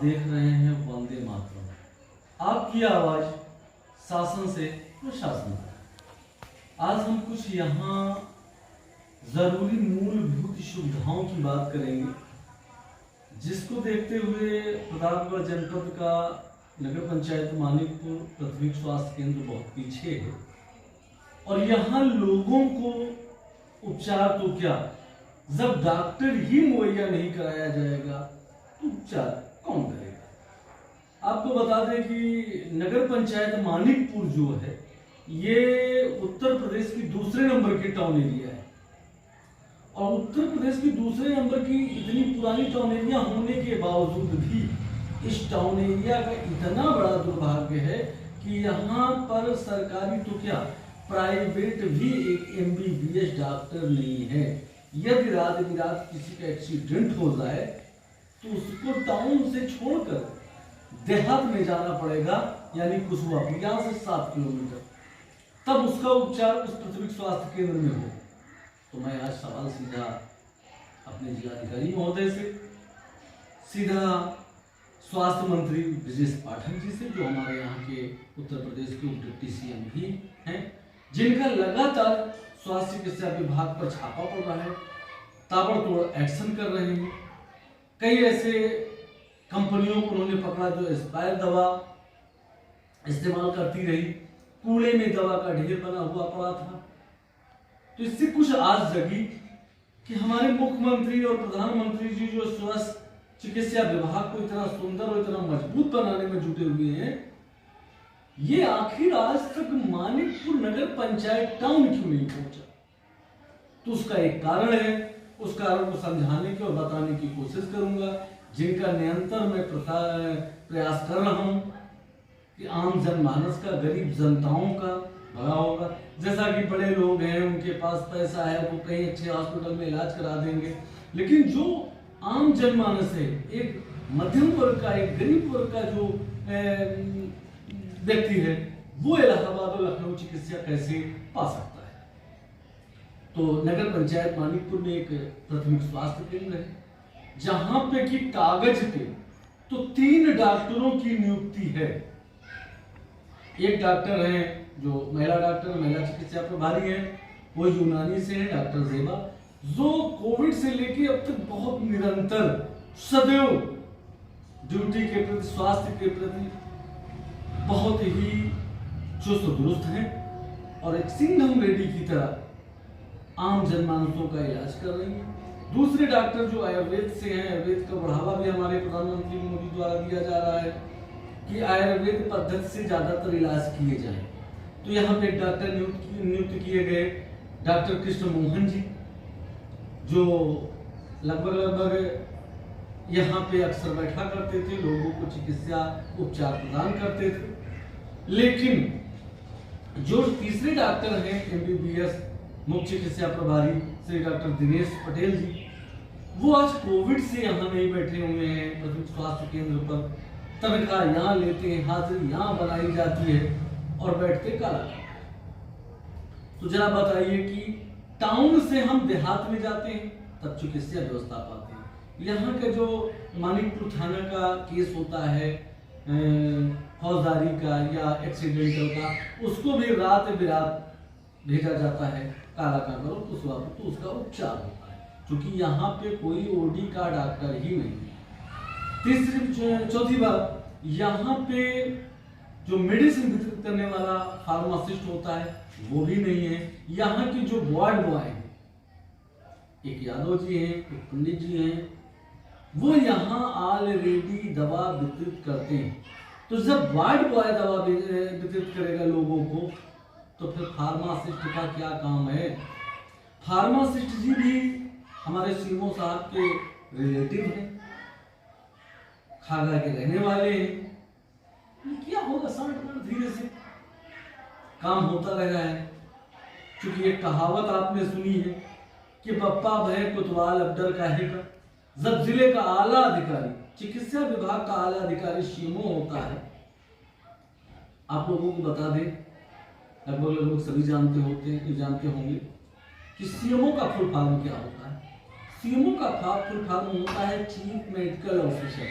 देख रहे हैं वंदे मातरम, आपकी आवाज शासन से प्रशासन तक। आज हम कुछ यहाँ जरूरी मूलभूत सुविधाओं की बात करेंगे, जिसको देखते हुए प्रतापगढ़ जनपद का नगर पंचायत मानिकपुर प्राथमिक स्वास्थ्य केंद्र बहुत पीछे है और यहाँ लोगों को उपचार तो क्या, जब डॉक्टर ही मुहैया नहीं कराया जाएगा तो उपचार कौन करेगा। आपको बता दें कि नगर पंचायत मानिकपुर जो है ये उत्तर प्रदेश की दूसरे नंबर की टाउन एरिया है और उत्तर प्रदेश की दूसरे नंबर की इतनी पुरानी टाउन एरिया होने के बावजूद भी इस टाउन एरिया का इतना बड़ा दुर्भाग्य है कि यहाँ पर सरकारी तो क्या प्राइवेट भी एक MBBS डॉक्टर नहीं है। यदि रात बिरात किसी का एक्सीडेंट हो जाए तो उसको टाउन से छोड़कर देहात में जाना पड़ेगा, यानी कुशवाहा, यहाँ से 7 किलोमीटर, तब उसका उपचार उस प्राथमिक स्वास्थ्य केंद्र में हो। तो मैं आज सवाल सीधा अपने जिलाधिकारी महोदय से, सीधा स्वास्थ्य मंत्री ब्रजेश पाठक जी से, जो हमारे यहाँ के उत्तर प्रदेश के उप डिप्टी CM भी हैं, जिनका लगातार स्वास्थ्य चिकित्सा विभाग पर छापा पड़ रहा है, ताबड़तोड़ एक्शन कर रहे हैं। कई ऐसे कंपनियों को उन्होंने पकड़ा जो एक्सपायर दवा इस्तेमाल करती रही, कूड़े में दवा का ढेर बना हुआ पड़ा था। तो इससे कुछ आज जगी कि हमारे मुख्यमंत्री और प्रधानमंत्री जी जो स्वास्थ्य चिकित्सा विभाग को इतना सुंदर और इतना मजबूत बनाने में जुटे हुए हैं, ये आखिर आज तक मानिकपुर नगर पंचायत टाउन क्यों नहीं पहुंचा। तो उसका एक कारण है, उस कारण को समझाने की और बताने की कोशिश करूंगा, जिनका निरंतर मैं प्रयास कर रहा हूं कि आम जनमानस का, गरीब जनताओं का भला होगा। जैसा कि बड़े लोग हैं, उनके पास पैसा है, वो कहीं अच्छे हॉस्पिटल में इलाज करा देंगे, लेकिन जो आम जनमानस है, एक मध्यम वर्ग का, एक गरीब वर्ग का जो व्यक्ति है, वो इलाहाबाद और लखनऊ चिकित्सा कैसे पा सकता है। तो नगर पंचायत मानिकपुर में एक प्राथमिक स्वास्थ्य केंद्र है, जहां पे कि कागज पे तो 3 डॉक्टरों की नियुक्ति है। एक डॉक्टर है जो महिला डॉक्टर, महिला चिकित्सा प्रभारी है, वो यूनानी से है, डॉक्टर जेबा, जो कोविड से लेके अब तक बहुत निरंतर सदैव ड्यूटी के प्रति, स्वास्थ्य के प्रति बहुत ही चुस्त दुरुस्त हैं और एक सिंघम लेडी की तरह आम जनमानसों का इलाज कर रही हैं। दूसरे डॉक्टर जो आयुर्वेद से हैं, आयुर्वेद का बढ़ावा भी हमारे प्रधानमंत्री मोदी द्वारा दिया जा रहा है कि आयुर्वेद पद्धति से ज्यादातर इलाज किए जाएं। तो यहाँ पे एक डॉक्टर नियुक्त किए गए, डॉक्टर कृष्ण मोहन जी, जो लगभग यहाँ पे अक्सर बैठा करते थे, लोगों को चिकित्सा उपचार प्रदान करते थे। लेकिन जो तीसरे डॉक्टर हैं MBBS मुख्य चिकित्सा प्रभारी श्री डॉक्टर दिनेश पटेल जी, वो आज कोविड से यहाँ नहीं बैठे हुए हैं प्राथमिक स्वास्थ्य केंद्र पर, तनख्वाह यहाँ लेते हैं, हाजिरी यहाँ बनाई जाती है और बैठते काला। तो जरा बताइए कि टाउन से हम देहात में जाते हैं तब चिकित्सा व्यवस्था पाते हैं। यहाँ का जो मानिकपुर थाना का केस होता है फौजदारी का या एक्सीडेंटल का, उसको भी रात बिरात भेजा जाता है काला कांगड़, तो उसका उपचार होता है, क्योंकि यहाँ पे कोई OD का डॉक्टर ही नहीं है। चौथी बात, यहाँ पे जो मेडिसिन वितरित करने वाला फार्मासिस्ट होता है वो भी नहीं है। यहाँ की जो वार्ड बॉय है, एक यादव जी हैं, एक पंडित जी हैं, वो यहाँ ऑलरेडी दवा वितरित करते हैं। तो जब वार्ड बॉय दवा वितरित करेगा लोगों को, तो फिर फार्मासिस्ट का क्या काम है। फार्मासिस्ट जी भी हमारे CMO साहब के रिलेटिव हैं, खागा के रहने वाले हैं। क्या होगा, साठ धीरे से काम होता रह रहा है। क्योंकि एक कहावत आपने सुनी है कि बप्पा भय कोतवाल अब्दर काहे का। जब जिले का आला अधिकारी, चिकित्सा विभाग का आला अधिकारी CMO होता है, आप लोगों को बता दें, लगभग लोग सभी जानते होंगे कि CMO का फुल फॉर्म क्या होता है। CMO का फुल फॉर्म होता है चीफ मेडिकल ऑफिसर,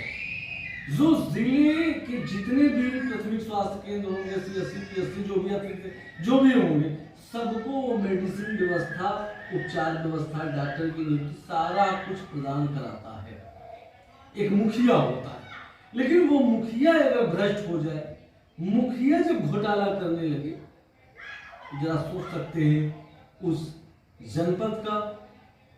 जो जिले के जितने भी प्राथमिक स्वास्थ्य केंद्र होंगे, CSC, PSC जो भी होंगे, सबको वो मेडिसिन व्यवस्था, उपचार व्यवस्था, डॉक्टर की नियुक्ति, सारा कुछ प्रदान कराता है। एक मुखिया होता है, लेकिन वो मुखिया अगर भ्रष्ट हो जाए, मुखिया जब घोटाला करने लगे, जरा सोच सकते हैं उस जनपद का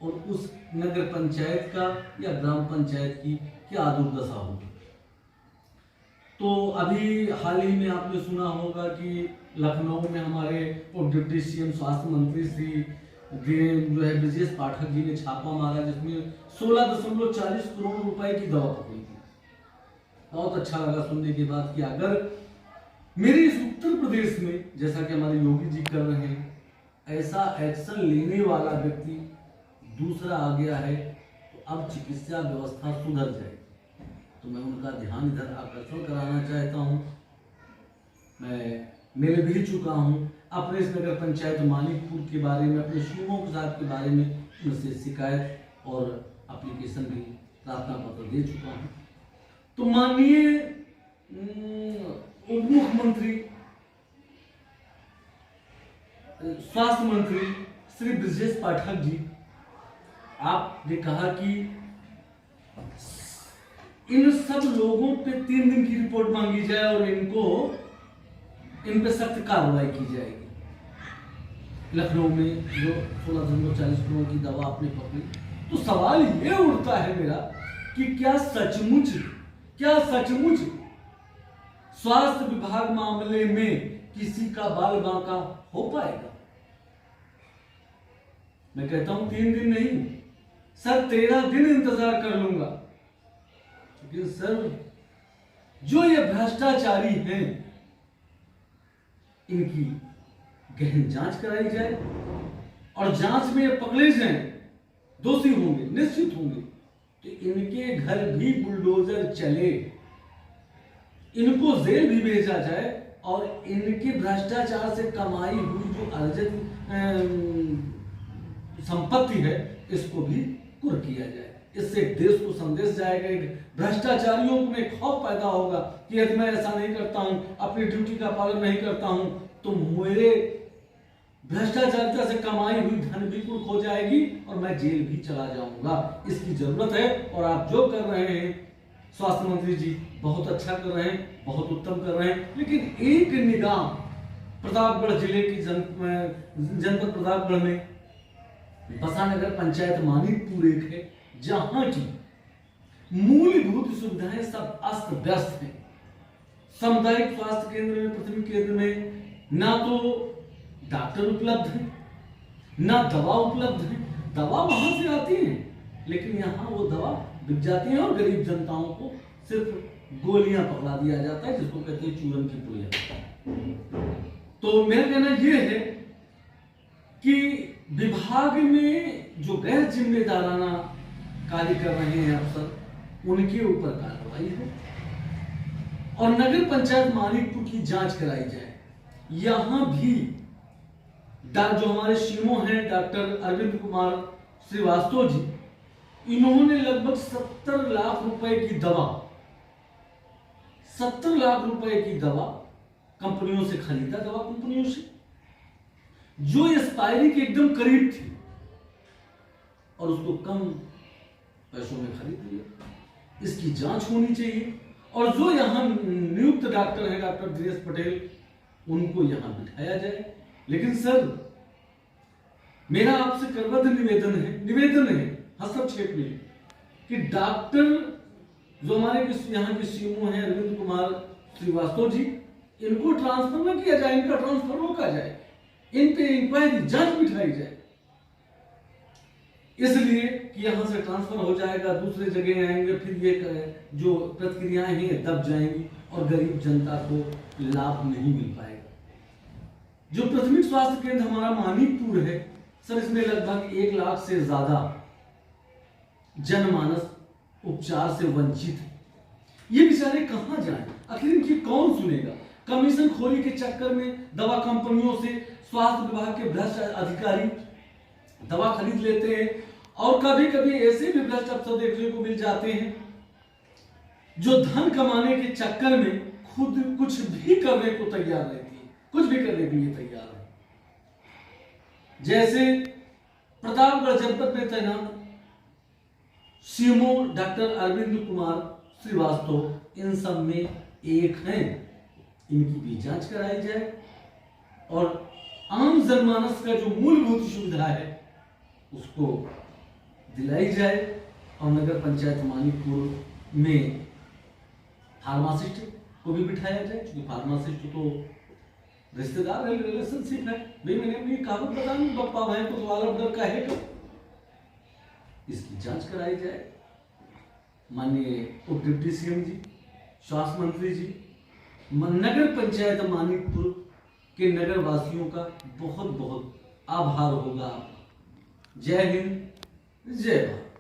और उस नगर पंचायत का या ग्राम पंचायत की क्या दुर्दशा होगी। तो अभी हाल ही में आपने सुना होगा कि लखनऊ में हमारे डिप्टी CM स्वास्थ्य मंत्री श्री जो है ब्रजेश पाठक जी ने छापा मारा, जिसमें 16.40 करोड़ रुपए की दवा पकड़ी थी। बहुत अच्छा लगा सुनने के बाद कि अगर मेरे इस उत्तर प्रदेश में, जैसा कि हमारे योगी जी कर रहे हैं, ऐसा एक्शन लेने वाला व्यक्ति दूसरा आ गया है, तो अब चिकित्सा व्यवस्था सुधर जाएगी। तो मैं उनका ध्यान इधर आकर्षण कराना चाहता हूँ। मैं मिल भी चुका हूँ अपने इस नगर पंचायत मानिकपुर के बारे में, अपने शिवमों साहब के बारे में उनसे शिकायत और एप्लीकेशन भी, प्रार्थना पत्र दे चुका हूँ। तो माननीय उप मुख्यमंत्री स्वास्थ्य मंत्री श्री ब्रजेश पाठक जी, आपने कहा कि इन सब लोगों पे 3 दिन की रिपोर्ट मांगी जाए और इन पे सख्त कार्रवाई की जाएगी। लखनऊ में जो 16.40 करोड़ की दवा आपने पकड़ी, तो सवाल ये उठता है मेरा कि क्या सचमुच स्वास्थ्य विभाग मामले में किसी का बाल बांका हो पाएगा? मैं कहता हूं 3 दिन नहीं सर, 13 दिन इंतजार कर लूंगा। लेकिन सर, जो ये भ्रष्टाचारी हैं, इनकी गहन जांच कराई जाए और जांच में ये पकड़े जाएं, दोषी होंगे, निश्चित होंगे, तो इनके घर भी बुलडोजर चले, इनको जेल भी भेजा जाए और इनके भ्रष्टाचार से कमाई हुई जो अर्जित संपत्ति है, इसको भी कुर्क किया जाए। इससे देश को संदेश जाएगा, भ्रष्टाचारियों में खौफ पैदा होगा कि यदि मैं ऐसा नहीं करता हूं, अपनी ड्यूटी का पालन नहीं करता हूं, तो मेरे भ्रष्टाचारिता से कमाई हुई धन भी कुर्क हो जाएगी और मैं जेल भी चला जाऊंगा। इसकी जरूरत है और आप जो कर रहे हैं स्वास्थ्य मंत्री जी, बहुत अच्छा कर रहे हैं, बहुत उत्तम कर रहे हैं। लेकिन एक निगाह प्रतापगढ़ जिले की जनपद प्रतापगढ़ में बसानगर पंचायत मानिकपुर एक है, जहां की मूलभूत सुविधाएं सब अस्त व्यस्त हैं। सामुदायिक स्वास्थ्य केंद्र में, प्राथमिक केंद्र में ना तो डॉक्टर उपलब्ध है, ना दवा उपलब्ध है। दवा वहां से आती है, लेकिन यहाँ वो दवा बिक जाती है और गरीब जनताओं को सिर्फ गोलियां पकड़ा दिया जाता है, जिसको कहते हैं चूरन की पुड़िया। तो मेरा कहना यह है कि विभाग में जो गैर जिम्मेदाराना कार्य कर रहे हैं अफसर, उनके ऊपर कार्रवाई हो और नगर पंचायत मानिकपुर की जांच कराई जाए। यहां भी जो हमारे सीएमओ हैं डॉक्टर अरविंद कुमार श्रीवास्तव जी, इन्होंने लगभग 70 लाख रुपए की दवा, 70 लाख रुपए की दवा कंपनियों से खरीदा, दवा कंपनियों से, जो एक्सपायरी के एकदम करीब थी, और उसको कम पैसों में खरीद लिया। इसकी जांच होनी चाहिए और जो यहां नियुक्त डॉक्टर है डॉक्टर दिनेश पटेल, उनको यहां बिठाया जाए। लेकिन सर, मेरा आपसे करबद्ध निवेदन है हस्तक्षेप में कि डॉक्टर जो हमारे यहाँ के सीएमओ हैं अरविंद कुमार श्रीवास्तव जी, इनको ट्रांसफर न किया जाए, इनका ट्रांसफर रोका जाए, इन पे इंक्वायरी जांच बिठाई जाए, इसलिए कि यहां से ट्रांसफर हो जाएगा, दूसरे जगह आएंगे, फिर ये जो प्रक्रियाएं हैं दब जाएंगी और गरीब जनता को लाभ नहीं मिल पाएगा। जो प्राथमिक स्वास्थ्य केंद्र हमारा मानिकपुर है सर, इसमें लगभग 1 लाख से ज्यादा जनमानस उपचार से वंचित है। ये बेचारे कहां जाएं? आखिर इनकी कौन सुनेगा? कमीशन खोरी के चक्कर में दवा कंपनियों से स्वास्थ्य विभाग के भ्रष्ट अधिकारी दवा खरीद लेते हैं और कभी कभी ऐसे भी भ्रष्ट अफसर देखने को मिल जाते हैं जो धन कमाने के चक्कर में खुद कुछ भी करने को तैयार रहती है, कुछ भी करने के लिए तैयार है। जैसे प्रतापगढ़ जनपद में तैनात सीएमओ डॉक्टर अरविंद कुमार श्रीवास्तव इन सब में एक हैं। इनकी भी जांच कराई जाए और आम जनमानस का जो मूलभूत सुविधा है उसको दिलाई जाए। और नगर पंचायत मानिकपुर में फार्मासिस्ट को भी बिठाया जाए, क्योंकि फार्मासिस्ट तो रिश्तेदार है, रिलेशनशिप है। भाई मैंने अपनी कहावत बता दी, बप्पा भाई को वाला डर का है तो इसकी जांच कराई जाए। माननीय उप डिप्टी सीएम जी, स्वास्थ्य मंत्री जी, नगर पंचायत मानिकपुर के नगर वासियों का बहुत बहुत आभार होगा। जय हिंद, जय भारत।